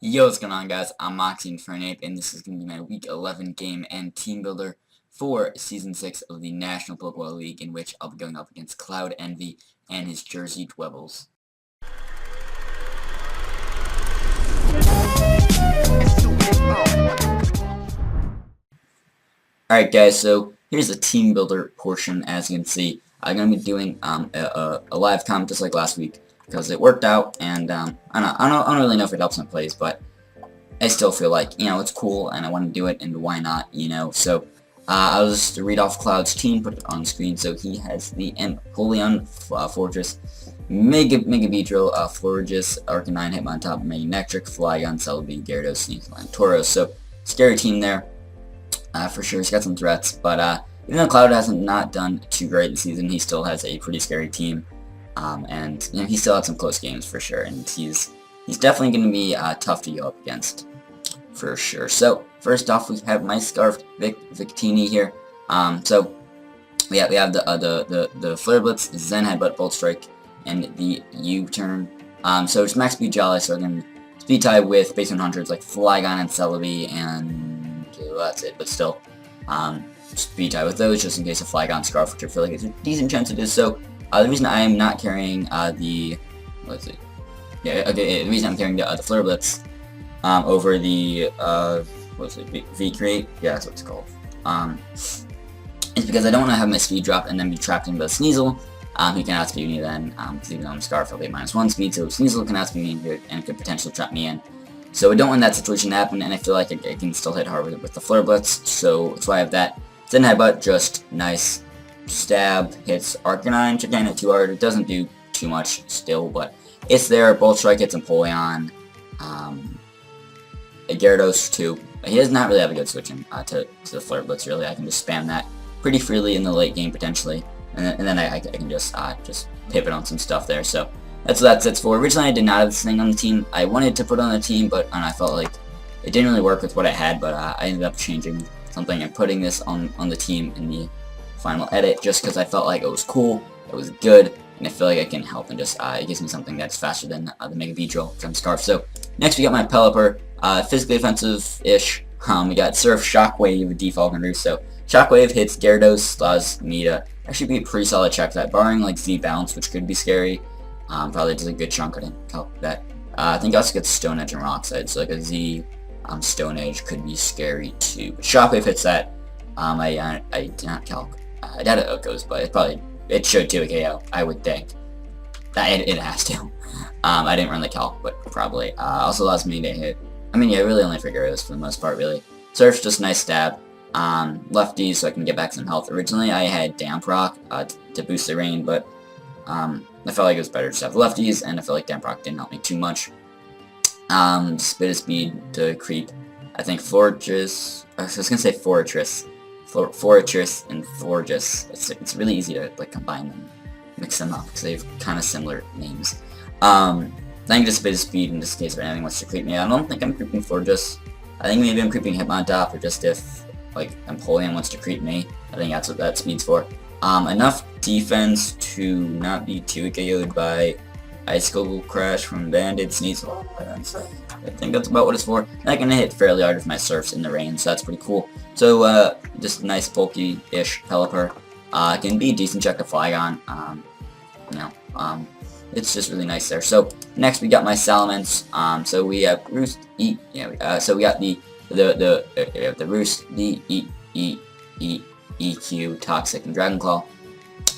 Yo, what's going on, guys? I'm Moxie Infernape, and this is going to be my Week 11 game and team builder for Season 6 of the National Pokeball League, in which I'll be going up against Cloud Envy and his Jersey Dwebbles. Alright, guys, so here's the team builder portion. As you can see, I'm going to be doing a live comment just like last week, because it worked out, and I don't really know if it helps my plays, but I still feel like, it's cool, and I want to do it, and why not, So, I'll just read off Cloud's team, put it on the screen. So he has the Empoleon, Fortress, Mega Beedrill, Florges, Arcanine, Hitmontop, Magnetric, Flygon, Celebi, Gyarados, Sneasel, and Tauros. So, scary team there, for sure. He's got some threats, but even though Cloud hasn't not done too great this season, he still has a pretty scary team, and he still had some close games for sure, and he's definitely going to be tough to go up against, for sure. So, first off, we have my Scarfed Victini here. So, we have the Flare Blitz, Zen Headbutt, Bolt Strike, and the U-Turn. So, it's Max Speed Jolly, so I can Speed Type with base 100s like Flygon and Celebi, and that's it, but still, Speed Type with those, just in case of Flygon Scarf, which I feel like it's a decent chance it is. So, the reason I am not carrying the reason I'm carrying the Flare Blitz over the V-Create, yeah, that's what it's called, is because I don't want to have my speed drop and then be trapped into Sneasel. He can outspeed me then, because even though I'm Scarf, I'll be -1 speed, so Sneasel can outspeed me and could potentially trap me in. So I don't want that situation to happen, and I feel like I can still hit hard with the Flare Blitz, so that's why I have that. Zen Headbutt, just nice stab, hits Arcanine, which again hit too hard. It doesn't do too much still, but it's there. Bolt Strike hits Empoleon, Gyarados too. He does not really have a good switching to the Flare Blitz, really. I can just spam that pretty freely in the late game, potentially, and then I can just pivot on some stuff there. So that's what that's for. Originally, I did not have this thing on the team. I wanted to put on the team, but I felt like it didn't really work with what I had, but I ended up changing something and putting this on the team in the final edit, just because I felt like it was cool, it was good, and I feel like I can help, and just it gives me something that's faster than the Mega Beedrill, because I'm Scarf. So next we got my Pelipper, physically offensive-ish. We got Surf, Shockwave, Defog, and Roost. So Shockwave hits Gyarados, Slaz, Nita. Actually be a pretty solid check that, barring like Z Bounce, which could be scary. Probably does a good chunk. I didn't calc that. I think I also get Stone Edge and Rock Slide, so like a Z Stone Edge could be scary too. But Shockwave hits that. I did not calc. I doubt it goes, but it should too a KO, I would think. It has to. I didn't run the calc, but probably. Also allows me to hit. I mean, yeah, really only for Gyarados for the most part, really. Surf's just a nice stab. Lefty, so I can get back some health. Originally, I had Damp Rock to boost the rain, but I felt like it was better to have lefties, and I feel like Damp Rock didn't help me too much. Spit of Speed to creep. I think Fortress. I was gonna say Fortress. Fortress and Forgus. It's really easy to like combine them, mix them up, because they have kind of similar names. I think just Spit of Speed in this case if anything wants to creep me. I don't think I'm creeping Forgus. I think maybe I'm creeping Hitmontop, or just if like Empoleon wants to creep me. I think that's what that speed's for. Enough defense to not be too KO'd by Icicle Crash from Banded Sneasel. I think that's about what it's for. And I can hit fairly hard with my Surfs in the rain, so that's pretty cool. So, just a nice bulky-ish Pelipper. Can be a decent check to Flygon. It's just really nice there. So, next we got my Salamence. So we have Roost, so we got the Roost, the EQ, Toxic, and Dragon Claw.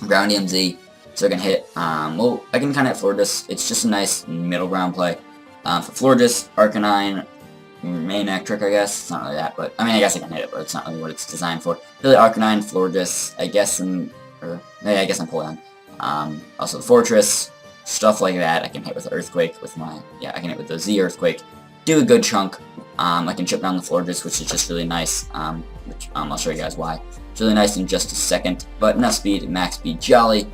Ground EMZ, so I can hit, well, I can kind of hit Florges. It's just a nice middle ground play. For Florges, Arcanine, Magnetric, I guess. It's not really that, but, I mean, I guess I can hit it, but it's not really what it's designed for. Really, Arcanine, Florges, I guess I'm Empoleon. Also the Fortress, stuff like that. I can hit with Earthquake, I can hit with the Z Earthquake. Do a good chunk. I can chip down the Florges, which is just really nice, which I'll show you guys why. It's really nice in just a second, but enough speed, Max Speed Jolly,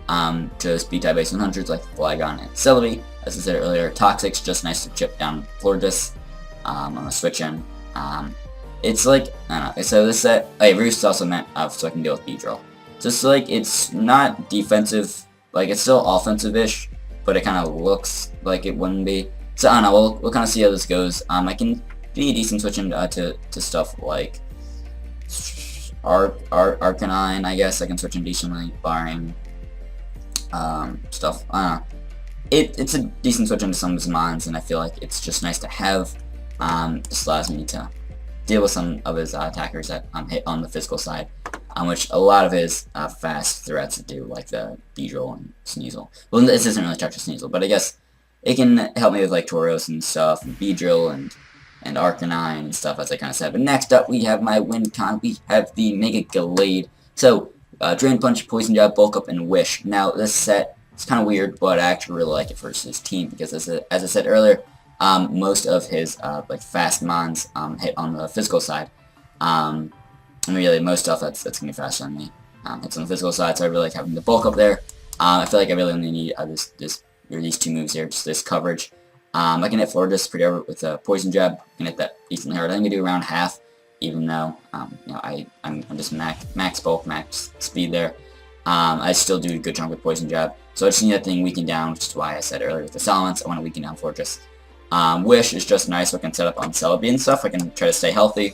to speed type base 100s like Flygon and Celebi. As I said earlier, Toxic's just nice to chip down Florges. I'm gonna switch in. It's like, I don't know, so this set, Roost also meant, so I can deal with Beedrill. Just like, it's not defensive, like it's still offensive-ish, but it kind of looks like it wouldn't be. So I don't know. We'll kind of see how this goes. I can be decent switching to stuff like Arcanine. I guess I can switch in decently, barring stuff. I don't know. It's a decent switch into some of his mons, and I feel like it's just nice to have. Just allows me to deal with some of his attackers that hit on the physical side, which a lot of his fast threats do, like the Beedrill and Sneasel. Well, this isn't really touch of Sneasel, but I guess it can help me with like Tauros and stuff, and Beedrill and Arcanine and stuff, as I kind of said. But next up, we have my win con. We have the Mega Gallade. So, Drain Punch, Poison Jab, Bulk Up, and Wish. Now, this set is kind of weird, but I actually really like it versus his team, because as I said earlier, most of his like fast mons hit on the physical side. And really, most stuff that's gonna be faster than me hits on the physical side. So I really like having the bulk up there. I feel like I really only need these two moves here, just this coverage. I can hit Florges pretty hard with a poison jab. I can hit that decently hard. I think I do around half, even though you know I'm just max bulk, max speed there. I still do a good chunk with poison jab. So I just need that thing weakened down, which is why I said earlier with the Salamence, I want to weaken down Fortress. Wish is just nice, so I can set up on Celebi and stuff. I can try to stay healthy.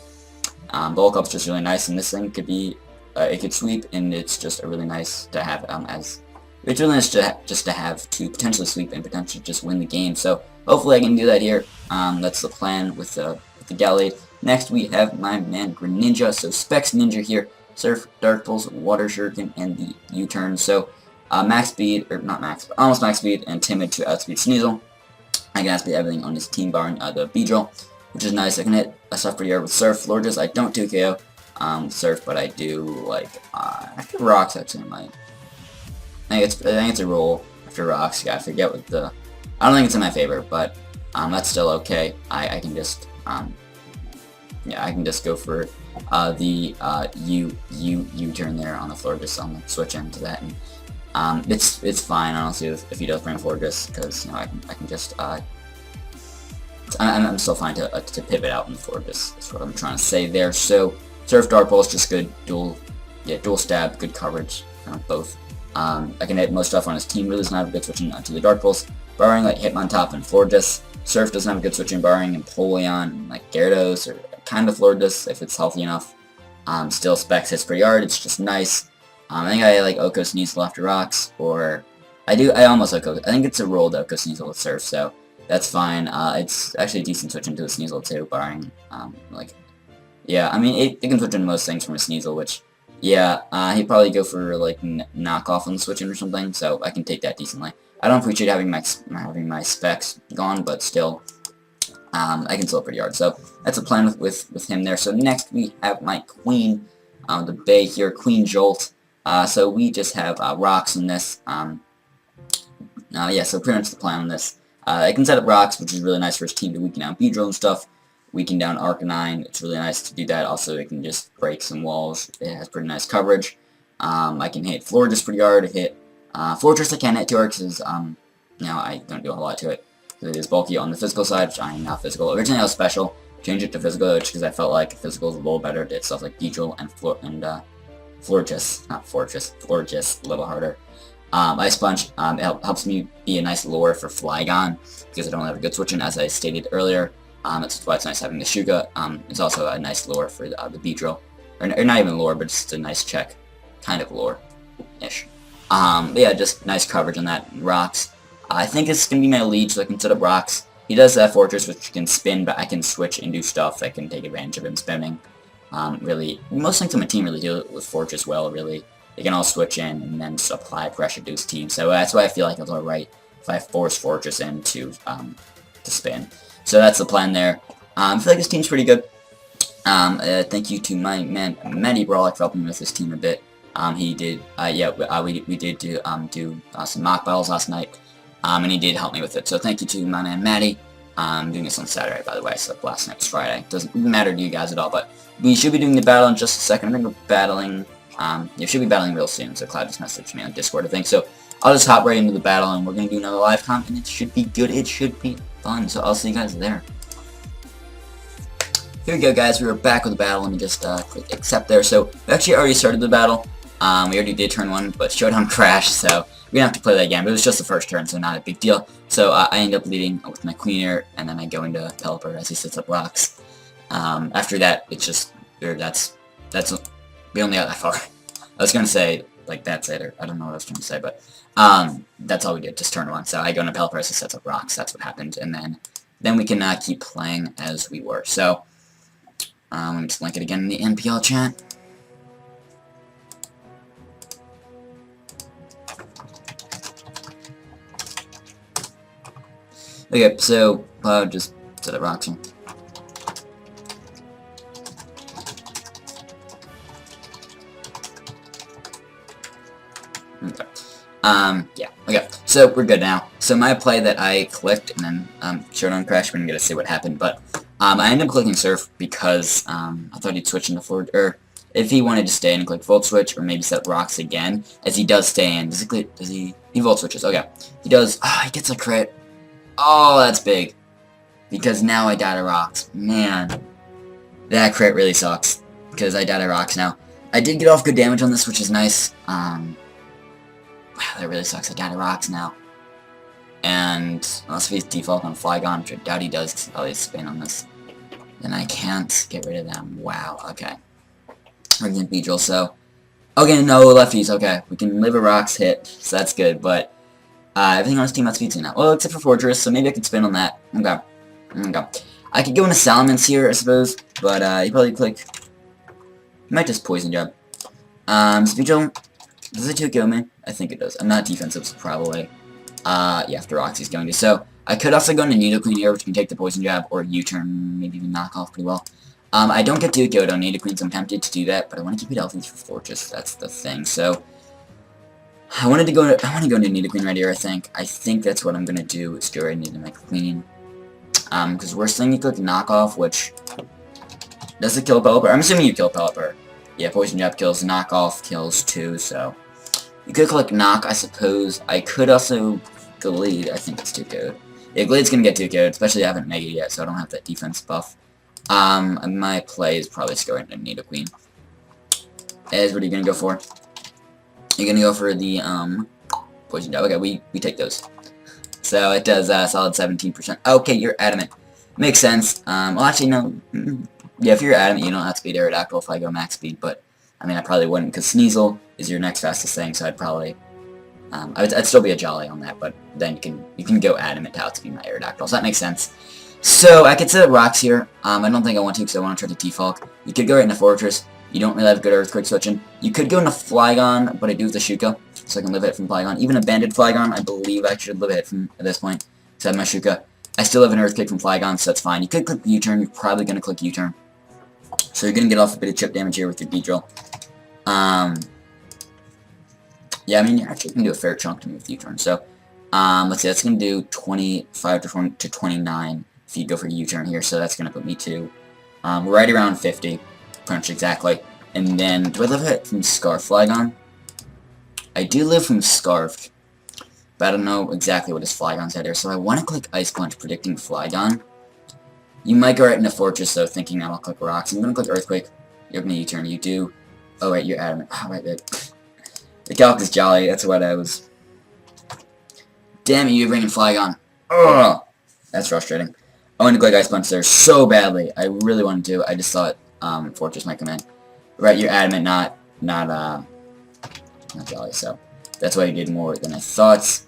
Bulk Up's just really nice, and this thing could be, it could sweep, and it's just a really nice to have it's really nice just to have to potentially sweep and potentially just win the game. So hopefully I can do that here. That's the plan with the Gallade. Next we have my man Greninja, so Specs Ninja here. Surf, Dark Pulse, Water Shuriken, and the U-turn. So max speed, or not max, but almost max speed, and timid to outspeed Sneasel. I can outspeed everything on his team, barring the Beedrill, which is nice. I can hit a stuff pretty hard with Surf. Florges, I don't 2KO Surf, but I do like after Rocks. Actually, I might. I think it's a roll after Rocks. Yeah, I forget what the. I don't think it's in my favor, but that's still okay. I can just yeah, I can just go for the U-turn there on the Florges. I'm gonna switch into that, and it's fine honestly if he does bring Florges, because you know I can just I'm still fine to pivot out in the Florges. That's what I'm trying to say there. So Surf, Dark Pulse, just good dual stab, good coverage, both. I can hit most stuff on his team. Really doesn't have a good switching to the Dark Pulse, barring like Hitmontop and Florges. Surf doesn't have a good switching, barring Empoleon, like Gyarados, or kind of Florges if it's healthy enough. Still Specs hits pretty hard. It's just nice. I think I like Oko Sneasel after Rocks, or I almost like Oko. I think it's a rolled Oko Sneasel with Surf, so that's fine. It's actually a decent switch into a Sneasel too, barring like, yeah, I mean it can switch into most things from a Sneasel, which, yeah, he'd probably go for like knockoff on the switching or something, so I can take that decently. I don't appreciate having my Specs gone, but still, I can still pretty hard. So that's a plan with him there. So next we have my Queen, the Bay here, Queen Jolt. So we just have Rocks in this. Yeah, so pretty much the plan on this. I can set up Rocks, which is really nice for his team to weaken down Beedrill and stuff. Weaken down Arcanine, it's really nice to do that. Also, it can just break some walls. It has pretty nice coverage. I can hit Florges pretty hard. Hit Fortress I can hit too hard because you know, I don't do a whole lot to it. It is bulky on the physical side, which I am now physical. Originally I was special, changed it to physical, just because I felt like physical is a little better. Did stuff like Beedrill and Florges, not Fortress, Florges, a little harder. Ice Punch, it helps me be a nice lure for Flygon, because I don't have a good switch in, as I stated earlier. That's why it's nice having the Shuga. It's also a nice lure for the Beedrill. Or not even lure, but just a nice check. Kind of lure-ish. But yeah, just nice coverage on that. Rocks. I think it's going to be my lead, so I can set up Rocks. He does have Fortress, which can spin, but I can switch and do stuff that can take advantage of him spinning. Really, most things on my team really deal with Fortress well, really. They can all switch in and then just apply pressure to his team. So that's why I feel like it's alright if I force Fortress in to spin. So that's the plan there. I feel like this team's pretty good. Thank you to my man Matty Brawlick for helping me with this team a bit. He did, we did do some mock battles last night, and he did help me with it. So thank you to my man Matty. I'm doing this on Saturday, by the way, so last night was Friday. Doesn't matter to you guys at all, but we should be doing the battle in just a second. I think we're battling, you should be battling real soon, so Cloud just messaged me on Discord, I think. So I'll just hop right into the battle, and we're going to do another live comp, and it should be good, it should be fun, so I'll see you guys there. Here we go, guys, we were back with the battle. Let me just click accept there. So we actually already started the battle. We already did turn 1, but Showdown crashed, so we didn't have to play that again, but it was just the first turn, so not a big deal. So I end up leading with my queen here, and then I go into Pelipper as he sets up rocks. After that, it's just, we only got that far. I was gonna say, like, that's it, or I don't know what I was trying to say, but that's all we did, just turn one. So I go into Pelipper as he sets up rocks, that's what happened, and then we can keep playing as we were. So, let me just link it again in the NPL chat. Okay, so, just set up rocks here. Okay. Yeah, okay, so we're good now. So my play that I clicked and then showed on Crash, we're gonna get to see what happened, but I ended up clicking Surf because I thought he'd switch into forward, or if he wanted to stay in and click Volt Switch, or maybe set rocks again, as he does stay in. He Volt Switches, okay. He does, he gets a crit. Oh, that's big. Because now I die to rocks. Man, that crit really sucks, because I die to rocks now. I did get off good damage on this, which is nice. Wow, that really sucks. I die to rocks now. And unless he's default on Flygon, which I doubt he does, because he probably has spin on this, then I can't get rid of them. Wow, okay. We're going to Beedrill, so... Okay, no lefties, okay. We can live a rocks hit, so that's good, but... everything on his team outspeeds me now. Well, except for Fortress, so maybe I could spin on that. Okay. Okay. I could go into Salamence here, I suppose, but you probably click... He might just Poison Jab. Beedrill... Does it 2-kill me? I think it does. I'm not defensive, so probably. Yeah, after rocks he's going to. So, I could also go into Nidoqueen here, which can take the Poison Jab, or U-turn, maybe even knock off pretty well. I don't get to go to Nidoqueen, so I'm tempted to do that, but I want to keep it healthy for Fortress, that's the thing. So, I want to go into Nidoqueen right here, I think. I think that's what I'm going to do, is go right into my Queen. Because worst thing, you click Knockoff, which... Does it kill Pelipper? I'm assuming you kill Pelipper. Yeah, Poison Jab kills, Knockoff kills too, so... You could click Knock, I suppose. I could also Glade. I think it's 2-code. Yeah, Glade's gonna get 2-code, especially I haven't Mega yet, so I don't have that defense buff. My play is probably just going to Nidoqueen. What are you gonna go for? You're gonna go for the, Poison Jab. Okay, we take those. So it does, solid 17%. Okay, you're Adamant. Makes sense. Well, actually, no. Yeah, if you're Adamant, you don't have to be Aerodactyl if I go max speed, but... I mean, I probably wouldn't, because Sneasel is your next fastest thing, so I'd probably... I'd still be a Jolly on that, but then you can go Adamant out to be my Aerodactyl, so that makes sense. So, I could set up rocks here. I don't think I want to, because I want to try to T-Falk. You could go right into Fortress. You don't really have good Earthquake switching. You could go into Flygon, but I do have the Shuka, so I can live a hit from Flygon. Even a Banded Flygon, I believe I should live a hit from at this point, because I have my Shuka. I still have an Earthquake from Flygon, so that's fine. You could click U-turn. You're probably going to click U-turn. So you're going to get off a bit of chip damage here with your Beedrill. Yeah, I mean, you're actually going to do a fair chunk to me with U-turn. So, let's see, that's going to do 25 to 29 if you go for U-turn here. So that's going to put me to, right around 50, pretty much exactly. And then, do I live it from Scarf Flygon? I do live from Scarf, but I don't know exactly what his Flygon's at here. So I want to click Ice Punch, predicting Flygon. You might go right into Fortress, though, thinking I'll click Rocks. I'm going to click Earthquake. You're going to U-turn. You do. Oh, wait, you're Adamant. Oh, right, the calc is Jolly. That's what I was. Damn it, you're bringing Flygon. Ugh! That's frustrating. I wanted to click Ice Punch there so badly. I really wanted to. I just thought Fortress might come in. Right, you're Adamant, not Jolly. So that's why you did more than I thought.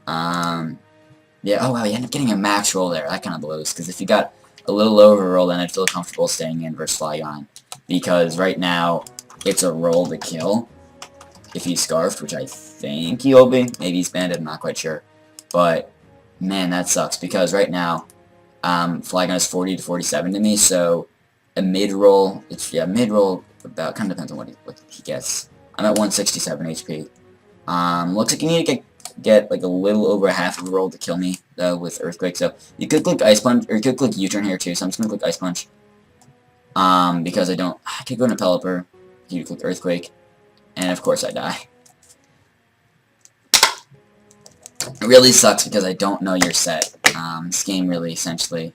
Yeah. Oh wow, you ended up getting a max roll there. That kind of blows. Because if you got a little lower of a roll, then I'd feel comfortable staying in versus Flygon. Because right now, it's a roll to kill. If he's Scarfed, which I think he'll be. Maybe he's Banded, I'm not quite sure. But, man, that sucks. Because right now, Flygon is 40 to 47 to me. So, a mid-roll, mid-roll, about, kind of depends on what he gets. I'm at 167 HP. Looks like you need to get like a little over half of a roll to kill me, though, with Earthquake. So, you could click Ice Punch, or you could click U-turn here, too. So, I'm just going to click Ice Punch. Because I could go into Pelipper. You click Earthquake. And of course I die. It really sucks because I don't know your set. This game really essentially...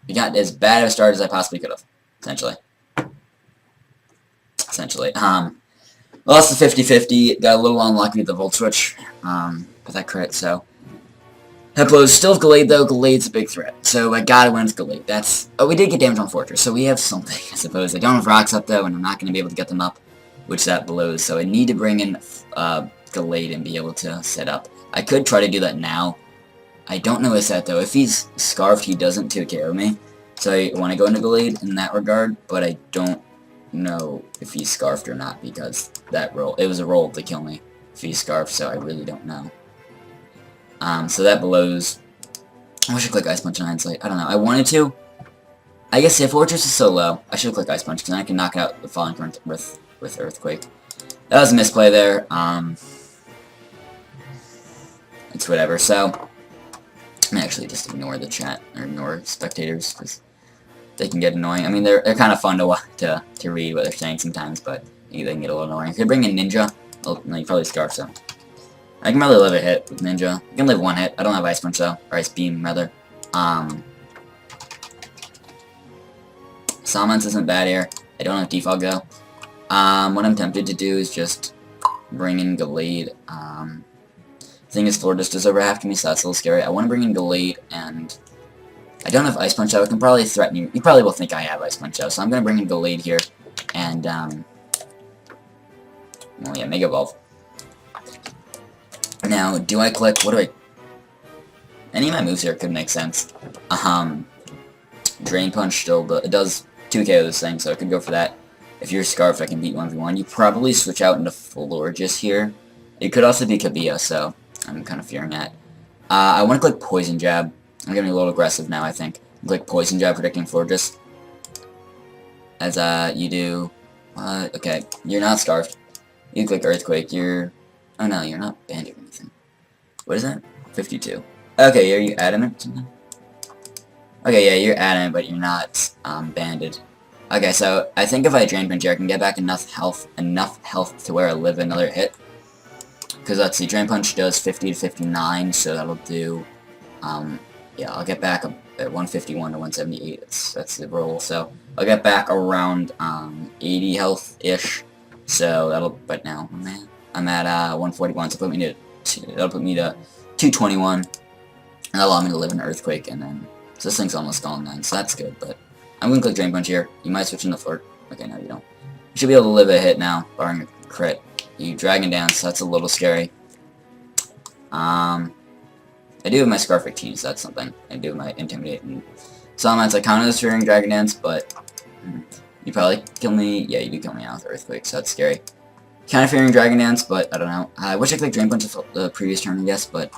We got as bad of a start as I possibly could have. Essentially. Lost the 50-50, got a little unlucky with the Volt Switch, with that crit, so. That blows. Still have Gallade, though. Gallade's a big threat, so I gotta win with Gallade. That's... Oh, we did get damage on Fortress, so we have something, I suppose. I don't have rocks up, though, and I'm not gonna be able to get them up, which that blows, so I need to bring in, Gallade and be able to set up. I could try to do that now. I don't know his set, though. If he's Scarfed, he doesn't 2KO me, so I want to go into Gallade in that regard, but I don't know if he's Scarfed or not, because that roll... It was a roll to kill me if he's Scarfed, so I really don't know. So that blows. I wish I click Ice Punch in hindsight. I don't know. I wanted to. I guess if Fortress is so low, I should click Ice Punch, because then I can knock out the Falling Current with Earthquake. That was a misplay there. It's whatever. So, I'm gonna actually just ignore the chat, or ignore spectators, because they can get annoying. I mean, they're kind of fun to read what they're saying sometimes, but they can get a little annoying. If you bring in Ninja, well, no, you probably Scarf, so. I can probably live a hit with Ninja. I can live one hit. I don't have Ice Punch, though. Or Ice Beam, rather. Salmons isn't bad here. I don't have Defog, though. What I'm tempted to do is just bring in Gallade. Thing is, Florida just does over half to me, so that's a little scary. I want to bring in Gallade, and I don't have Ice Punch, though. I can probably threaten you. You probably will think I have Ice Punch, though, so I'm going to bring in Gallade here. And, well, yeah, Mega Evolve. Now, do I click, what do I, any of my moves here could make sense. Drain Punch still, but it does 2KO this thing, so I could go for that. If you're Scarfed, I can beat 1v1. You probably switch out into Florges here. It could also be Kabia, so I'm kind of fearing that. I want to click Poison Jab. I'm getting a little aggressive now, I think. Click Poison Jab, predicting Florges. As, you do, okay, you're not Scarfed. You click Earthquake, you're... Oh no, you're not banded or anything. What is that? 52. Okay, are you adamant or something? Okay, yeah, you're adamant, but you're not banded. Okay, so I think if I Drain Punch here, I can get back enough health to where I live another hit. Because let's see, Drain Punch does 50 to 59, so that'll do. Yeah, I'll get back at 151 to 178. That's the roll. So I'll get back around 80 health ish. So that'll. But now, man. I'm at 141, so that'll put me to 221, and that'll allow me to live in Earthquake, and then, so this thing's almost gone then, so that's good, but I'm going to click Drain Punch here. You might switch into Flirt. Okay, no, you don't. You should be able to live a hit now, barring a crit. You Dragon Dance, so that's a little scary. I do have my Scarf 15, so that's something. I do have my Intimidate, and Salamence, I counter this fearing Dragon Dance, but you probably kill me. Yeah, you do kill me out with Earthquake, so that's scary. Kind of fearing Dragon Dance, but I don't know. I wish I clicked Drain Punch the previous turn, I guess, but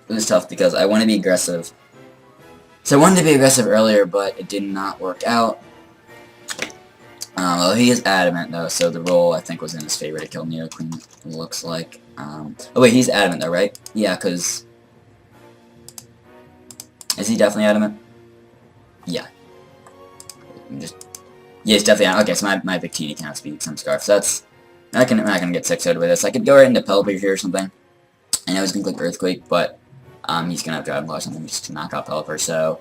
it was tough because I want to be aggressive. So I wanted to be aggressive earlier, but it did not work out. Well, he is adamant, though, so the roll, I think, was in his favor to kill Neo Queen, looks like. Oh, wait, he's adamant, though, right? Yeah, because... Is he definitely adamant? Yeah. Yeah, he's definitely adamant. Okay, so my Victini cannot speak some Scarf, so that's... I'm not gonna get 6-0 with this. I could go right into Pelipper here or something. I know he's gonna click Earthquake, but he's gonna have Dragon Claw or something just to knock out Pelipper, so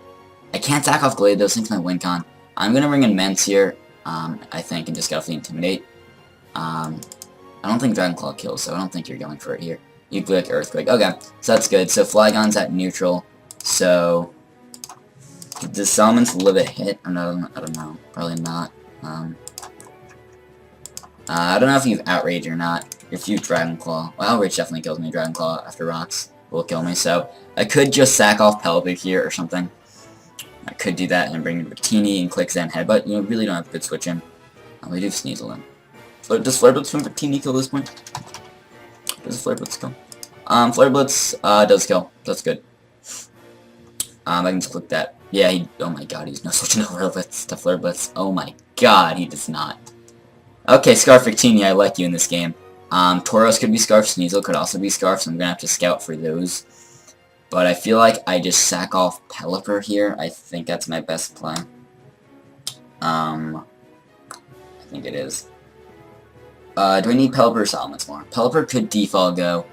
I can't sack off Glade, those things my win con. I'm gonna bring in Mence here, I think, and just get off the Intimidate. I don't think Dragon Claw kills, so I don't think you're going for it here. You click Earthquake. Okay, so that's good. So Flygon's at neutral, so does Salmons live a hit? Or no, I don't know. Probably not. I don't know if you've Outrage or not. If you Dragon Claw. Well, Outrage definitely kills me. Dragon Claw after Rocks will kill me. So I could just sack off Pelipper here or something. I could do that and bring in Victini and click Zen Head, but you really don't have good switch in. We do Sneasel in. Does Flare Blitz from Victini kill this point? Does Flare Blitz kill? Flare Blitz does kill. That's good. I can just click that. Yeah, oh my god, he's no switching over to Flare Blitz. Oh my god, he does not. Okay, Scarf Victini, I like you in this game. Tauros could be Scarf, Sneasel could also be Scarf, so I'm gonna have to scout for those. But I feel like I just sack off Pelipper here. I think that's my best play. I think it is. Do I need Pelipper or Salamence more? Pelipper could default go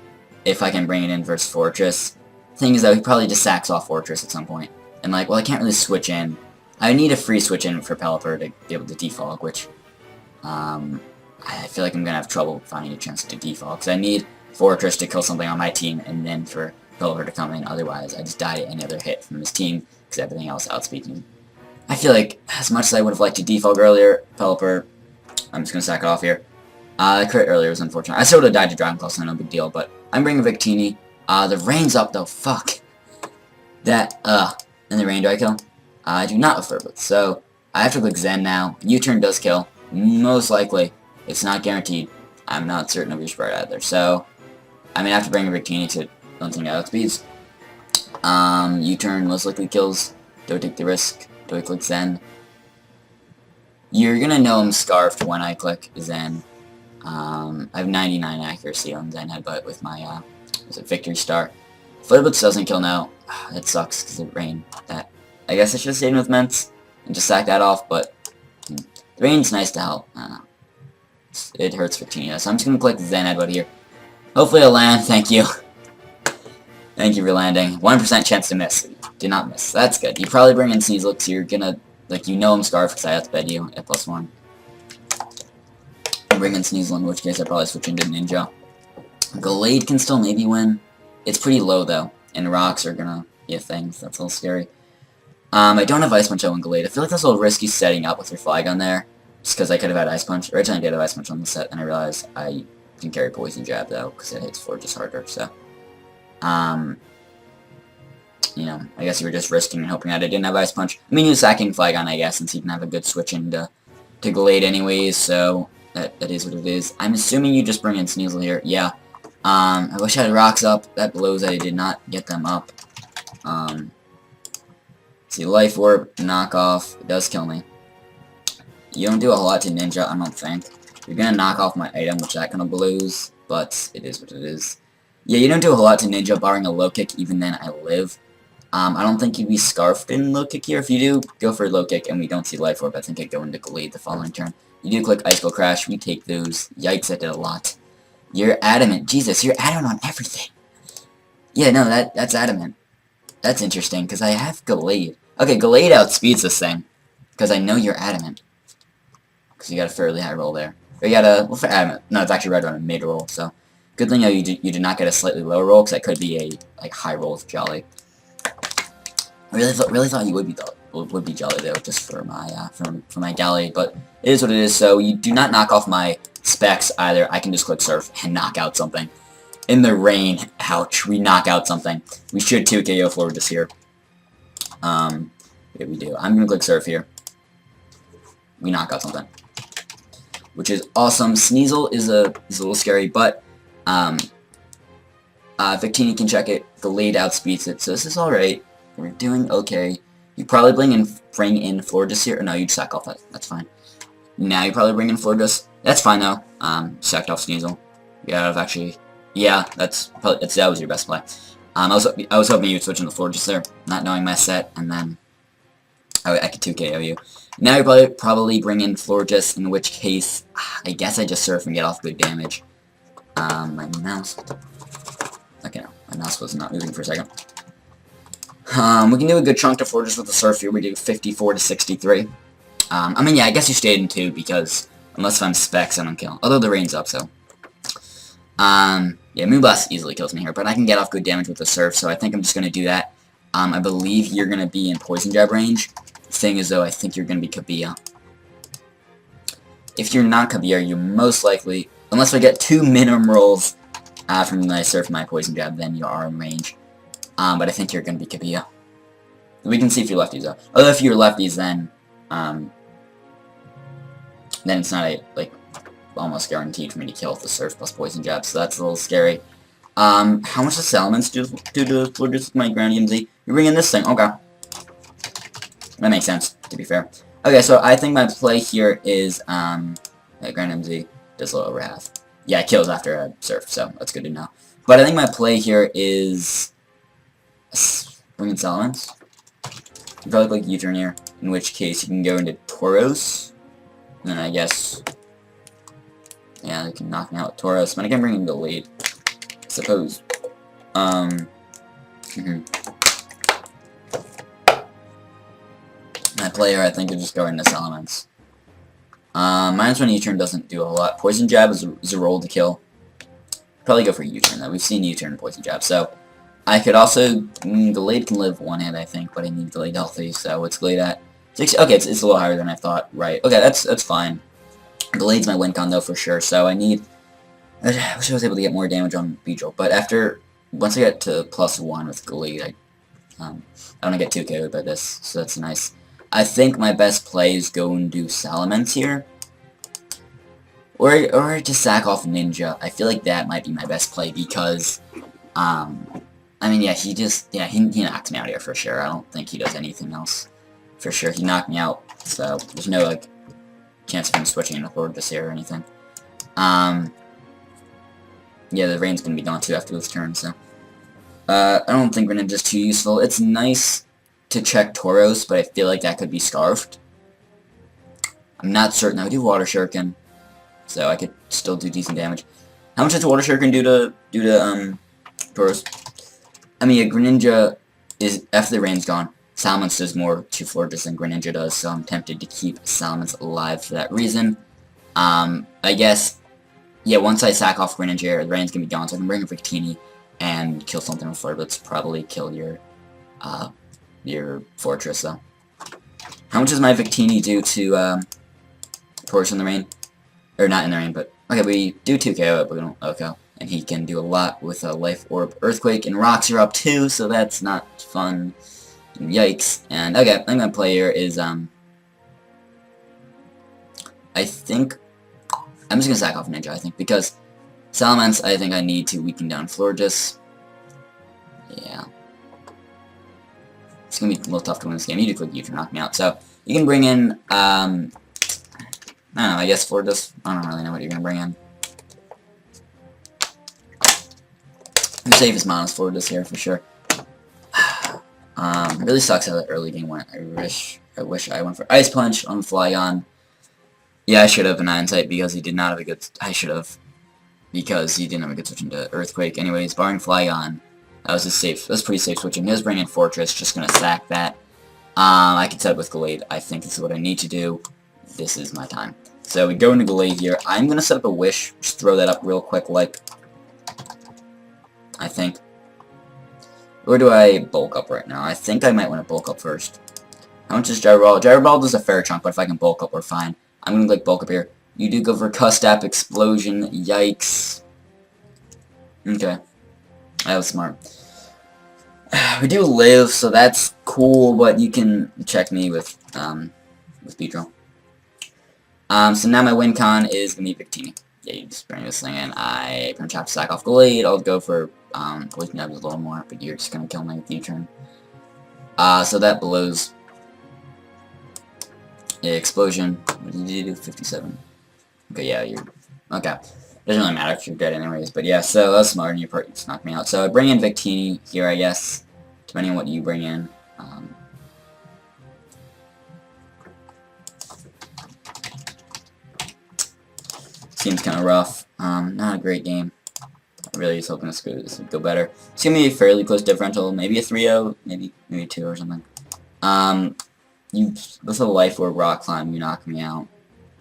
if I can bring it in versus Fortress. Thing is though, he probably just sacks off Fortress at some point. And like, well, I can't really switch in. I need a free switch in for Pelipper to be able to defog, which, I feel like I'm gonna have trouble finding a chance to default, because I need Fortress to kill something on my team, and then for Pelipper to come in. Otherwise, I just die to any other hit from his team, because everything else outspeeds me. I feel like, as much as I would have liked to default earlier, Pelipper, I'm just gonna sack it off here. The crit earlier was unfortunate. I still would have died to Dragon Claw, so no big deal, but I'm bringing Victini. The rain's up, though. Fuck. That, and the rain, do I kill? I do not with Flirt, so I have to click Zen now. U-turn does kill. Most likely. It's not guaranteed. I'm not certain of your spread either, so I may have to bring a Victini to something outspeeds. U-turn most likely kills. Do I take the risk? Do I click Zen? You're gonna know I'm scarfed when I click Zen. I have 99 accuracy on Zen Headbutt with my, Victory Star. Flare-Blitz doesn't kill now. That sucks because of rain. That I guess I should have stayed with Ments and just sack that off, but the rain's nice to help. I don't know. It hurts for Tina, so I'm just gonna click Zen Headbutt here. Hopefully I'll land. Thank you. Thank you for landing. 1% chance to miss. Did not miss. That's good. You probably bring in Sneasel because you're gonna, like, you know I'm Scarf because I outsped you at +1. Bring in Sneasel, in which case I probably switch into Ninja. Gallade can still maybe win. It's pretty low though, and rocks are gonna be a thing, so that's a little scary. I don't have Ice Punch on Gallade. I feel like that's a little risky setting up with your Flygon there, just because I could have had Ice Punch. Originally I did have Ice Punch on the set, and I realized I can carry Poison Jab though, because it hits Forge harder, so. You know, I guess you were just risking and hoping that I didn't have Ice Punch. I mean, he was sacking Flygon, I guess, since he can have a good switch into Gallade anyways, so that is what it is. I'm assuming you just bring in Sneasel here. Yeah. I wish I had rocks up. That blows that I did not get them up. See, Life Orb, knockoff. It does kill me. You don't do a whole lot to Ninja, I don't think. You're gonna knock off my item, which that kind of blows, but it is what it is. Yeah, you don't do a whole lot to Ninja, barring a low kick. Even then, I live. I don't think you'd be scarfed in low kick here. If you do, go for a low kick, and we don't see Life Orb. I think I'd go into Gallade the following turn. You do click Ice Ball Crash. We take those. Yikes, I did a lot. You're adamant. Jesus, you're adamant on everything. Yeah, no, that's adamant. That's interesting, because I have Gallade. Okay, Gallade outspeeds this thing, because I know you're adamant. Because you got a fairly high roll there. Or you got a, well, for adamant, no, it's actually right on a mid roll, so. Good thing you did not get a slightly lower roll, because that could be a, like, high roll with Jolly. I really thought you would be Jolly, though, just for my, for my Gallade, but it is what it is, so you do not knock off my specs either. I can just click Surf and knock out something. In the rain, ouch, we knock out something. We should 2KO Florges here. Yeah, we do. I'm gonna click Surf here. We knock out something. Which is awesome. Sneasel is a little scary, but Victini can check it. Gallade outspeeds it, so this is alright. We're doing okay. You probably bring in Florges here. Or no, you'd sack off that. That's fine. Now you probably bring in Florges. That's fine though. Sacked off Sneasel. Yeah, actually. Yeah, that was your best play. I was hoping you'd switch into Florges there, not knowing my set, and then I could 2KO you. Now you probably bring in Florges, in which case I guess I just surf and get off good damage. My mouse. Okay, no, my mouse was not moving for a second. We can do a good chunk to Florges with the surf here. We do 54 to 63. I mean, yeah, I guess you stayed in 2 because unless I'm specs, I don't kill. Although the rain's up, so. Yeah, Moonblast easily kills me here, but I can get off good damage with the surf, so I think I'm just gonna do that. I believe you're gonna be in Poison Jab range. The thing is, though, I think you're gonna be Kabia. If you're not Kabia, you're most likely, unless I get 2 minimum rolls from my surf and my Poison Jab, then you are in range. But I think you're gonna be Kabia. We can see if you're lefties, though. Although if you're lefties, then it's not like almost guaranteed for me to kill with the surf plus Poison Jab, so that's a little scary. How much does Salamence do to Florges with my Ground EMZ? You bring in this thing, okay. That makes sense, to be fair. Okay, so I think my play here is, Ground EMZ does a little over half. Yeah, it kills after a surf, so that's good to know. But I think my play here is bring in Salamence. You probably click U-turn here, in which case you can go into Tauros. And then I guess, yeah, I can knock me out with Tauros, but I can bring in Gallade, I suppose. My player, I think, would just go into Salamence. -1 U-turn doesn't do a whole lot. Poison Jab is a roll to kill. Probably go for U-turn though. We've seen U-turn and Poison Jab. So I could also Glade can live one hit I think, but I need Glade healthy. So what's Glade at? 6. Okay, it's a little higher than I thought. Right. Okay, that's fine. Glade's my win con though for sure. So I need. I wish I was able to get more damage on Beedrill, but once I get to +1 with Glade, I don't get too KO'd by this, so that's nice. I think my best play is go and do Salamence here. Or to sack off Ninja. I feel like that might be my best play because, I mean, yeah, he knocked me out here for sure. I don't think he does anything else. For sure, he knocked me out, so there's no, like, chance of him switching into Florges here or anything. Yeah, the rain's gonna be gone too after this turn, so. I don't think Greninja's too useful. It's nice to check Tauros, but I feel like that could be Scarfed. I'm not certain. I would do Water Shuriken, so I could still do decent damage. How much does Water Shuriken do to Tauros? I mean, a Greninja is, after the rain's gone, Salamence does more to Florges than Greninja does, so I'm tempted to keep Salamence alive for that reason. I guess, yeah, once I sack off Greninja, the rain's gonna be gone, so I can bring in Victini and kill something with Florges. Probably kill your Fortress, though. How much does my Victini do to, Tauros in the rain? Or not in the rain, but... Okay, we do 2 KO, but we don't... Okay. And he can do a lot with a Life Orb Earthquake, and Rocks are up too, so that's not fun. Yikes. And, okay, I'm gonna play here is, I think... I'm just gonna sack off Ninja, I think, because Salamence, I think I need to weaken down Florges. Yeah. It's gonna be a little tough to win this game. You do click U to knock me out. So, you can bring in, I don't know, I guess Florges. I don't really know what you're gonna bring in. The safest mono is Florges here, for sure. Really sucks how that early game went. I wish I went for Ice Punch on Flygon. Yeah, I should have in hindsight because he did not have a good... I should have. Because he didn't have a good switch into Earthquake. Anyways, barring Flygon, that was pretty safe switching. He was bringing Fortress, just gonna sack that. I can set up with Glade. I think this is what I need to do. This is my time. So we go into Glade here. I'm gonna set up a Wish. Just throw that up real quick, like... I think. Or do I bulk up right now? I think I might want to bulk up first. How much is Gyro Ball? Gyro Ball does a fair chunk, but if I can bulk up, we're fine. I'm gonna like bulk up here. You do go for Custap Explosion. Yikes. Okay. That was smart. We do live, so that's cool, but you can check me with Beedrill. So now my win con is gonna be Victini. Yeah, you just bring this thing in. I'm gonna try to sack off Glade. I'll go for Poison Jab a little more, but you're just gonna kill me with U-turn. So that blows. Yeah, Explosion. What did you do? 57. Okay, yeah, you're... Okay. Doesn't really matter if you're dead anyways, but yeah, so that's smart on your part. You just knocked me out. So I bring in Victini here, I guess, depending on what you bring in. Seems kind of rough. Not a great game. I really was hoping this would go better. It's gonna be a fairly close differential, maybe a 3-0, maybe 2 or something. With a Life Orb Rock Climb, you knock me out.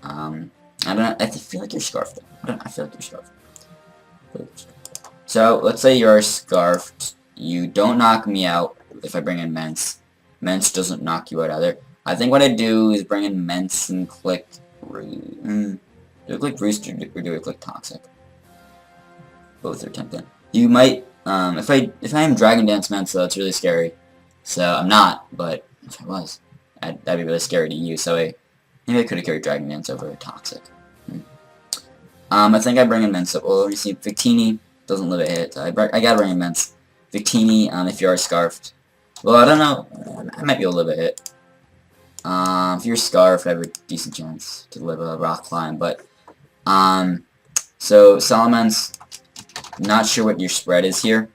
I don't know, I feel like you're Scarfed. I feel like you're Scarfed. So, let's say you're Scarfed. You don't knock me out if I bring in Mence. Mence doesn't knock you out either. I think what I do is bring in Mence and click... Do I click Roost or do I click Toxic? Both are tempting. You might... if I am Dragon Dance Mence, though, it's really scary. So, I'm not, but if I was, that'd be really scary to use. So, maybe I could have carried Dragon Dance over Toxic. I think I bring in Mence. Well, let me see. Victini doesn't live a hit. I gotta bring in Mence. Victini, if you are Scarfed. Well, I don't know. I might be able to live a hit. If you're Scarfed, I have a decent chance to live a Rock Climb. But, so, Salamence, not sure what your spread is here.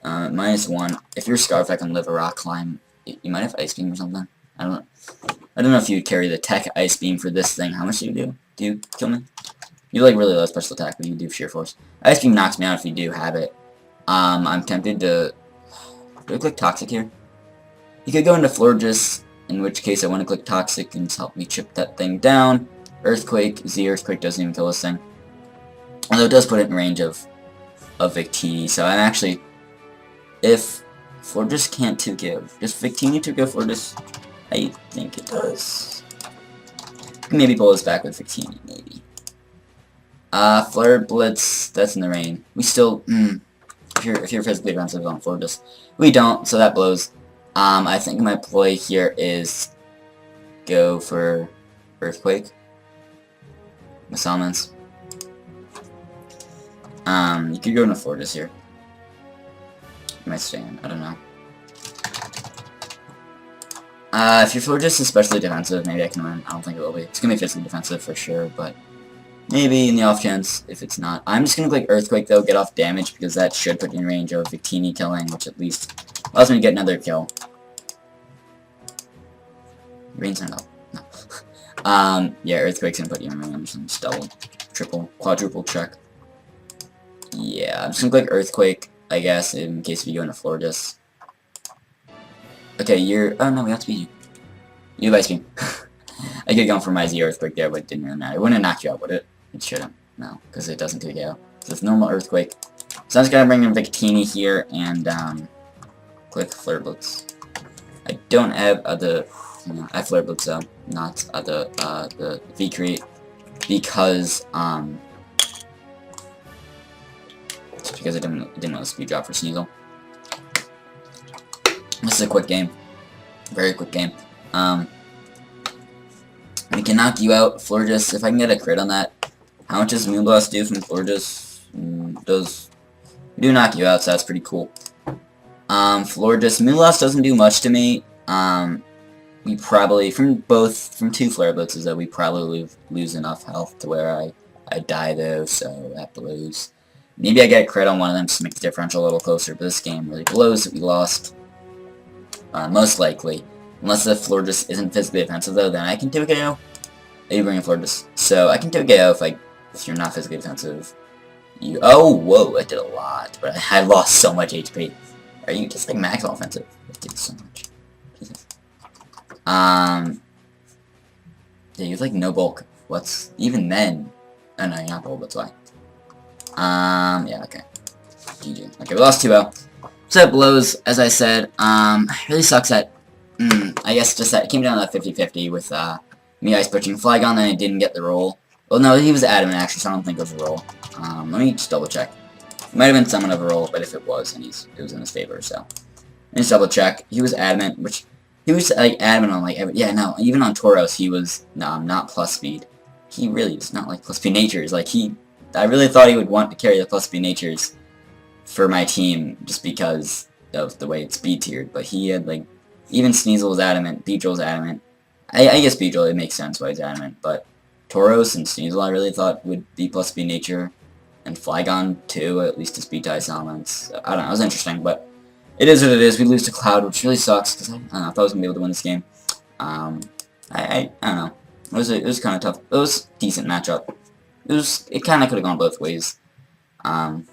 -1. If you're Scarfed, I can live a Rock Climb. You might have Ice Beam or something. I don't know if you would carry the Tech Ice Beam for this thing. How much do you do? Do you kill me? You like really low special attack, but you do Sheer Force. Ice Beam knocks me out if you do have it. I'm tempted to... Do I click Toxic here? He could go into Florges, in which case I want to click Toxic and help me chip that thing down. Earthquake, Z Earthquake doesn't even kill this thing. Although it does put it in range of Victini, so I'm actually, if Florges can't 2-give, does Victini 2-give Florges? I think it does. Maybe pull this back with Victini, maybe. Flare Blitz, that's in the rain. We still, if you're physically defensive on Florges, we don't, so that blows. I think my play here is go for Earthquake with Summons. You could go into Florges here. You might stand, I don't know. If your Florges is especially defensive, maybe I can win. I don't think it will be. It's gonna be physically defensive for sure, but maybe in the off chance if it's not. I'm just gonna click Earthquake though, get off damage, because that should put you in range of Victini killing, which at least allows me to get another kill. Rain's not up. No. Yeah, Earthquake's gonna put you in range and just double, triple, quadruple check. Yeah, I'm just gonna click Earthquake, I guess, in case we go into Florges. Okay, you're... Oh, no, we have to beat you. You have Ice Beam. I could go for my Z Earthquake there, but it didn't really matter. It wouldn't have knocked you out, would it? It shouldn't. No, because it doesn't take you out. So it's normal Earthquake. So I'm just gonna bring in Victini here and, click Flare Blitz. I don't have other... I have Flare Blitz, though, not the V-Create, because, just because I didn't want a speed drop for Sneasel. This is a quick game. Very quick game. We can knock you out, Florges. If I can get a crit on that. How much does Moonblast do from Florges? We do knock you out, so that's pretty cool. Florges. Moonblast doesn't do much to me. We probably, from two Flare Blitzes, though, we probably lose enough health to where I die, though, so that blows. Maybe I get a crit on one of them to make the differential a little closer, but this game really blows that we lost. Most likely. Unless the Florges isn't physically offensive, though, then I can 2-KO. You bring in Florges. So I can 2-KO if you're not physically offensive. Oh, whoa, I did a lot, but I lost so much HP. Are you just like max offensive? I did so much. Jesus. Yeah, you have like no bulk. What's even then? Oh no, you're not bulk, that's why. Yeah, okay. GG. Okay, we lost 2-0. So that blows, as I said. Really sucks that, I guess just that it came down to that 50-50 with, me ice pushing Flygon, and I didn't get the roll. Well, no, he was adamant, actually, so I don't think it was a roll. Let me just double check. It might have been somewhat of a roll, but if it was, then it was in his favor, so. Let me just double check. He was adamant, which, he was, like, adamant on, like, yeah, no, even on Tauros, he was, no, not plus speed. He really is not, like, plus speed natures. Like, I really thought he would want to carry the plus speed natures for my team, just because of the way it's speed tiered, but he had, like, even Sneasel was adamant, Beedrill was adamant. I guess Beedrill, it makes sense why he's adamant, but Tauros and Sneasel I really thought would be plus speed nature, and Flygon too, at least to speed tie elements. So, I don't know, it was interesting, but it is what it is. We lose to Cloud, which really sucks, because I don't know, I thought I was going to be able to win this game. I don't know. It was kind of tough. It was a decent matchup. It kind of could have gone both ways. Oh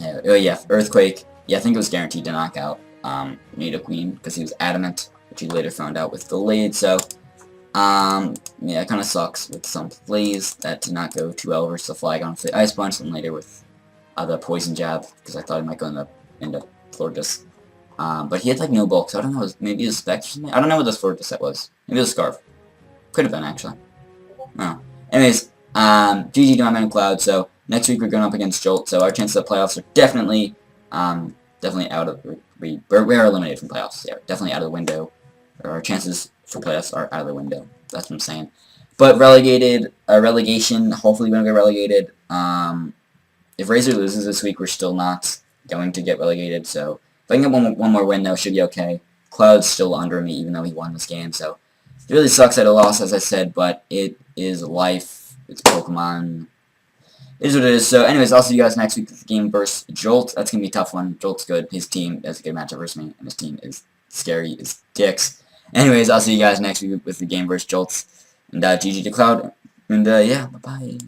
yeah, Earthquake. Yeah, I think it was guaranteed to knock out Nidoqueen, because he was adamant, which he later found out with delayed, so, yeah, it kind of sucks with some plays that did not go too well versus the Flygon for the Ice Punch, and later with the Poison Jab, because I thought he might go into Florges. But he had, like, no bulk, so I don't know, maybe it was Spectre or something? I don't know what this Florges set was. Maybe it was Scarf. Could have been, actually. Oh. Anyways, GG to my man Cloud, so next week we're going up against Jolt, so our chances of playoffs are definitely out of, we are eliminated from playoffs, yeah, definitely out of the window. Our chances for playoffs are out of the window, that's what I'm saying. But relegation, hopefully we don't get relegated. If Razor loses this week, we're still not going to get relegated, so if I can get one more win, though, should be okay. Cloud's still under me, even though he won this game, so it really sucks that I lost, as I said, but it is life. It's Pokemon. It is what it is. So, anyways, I'll see you guys next week with the game versus Jolt. That's going to be a tough one. Jolt's good. His team has a good matchup versus me, and his team is scary as dicks. Anyways, I'll see you guys next week with the game versus Jolt. And GG to Cloud. And, yeah, bye-bye.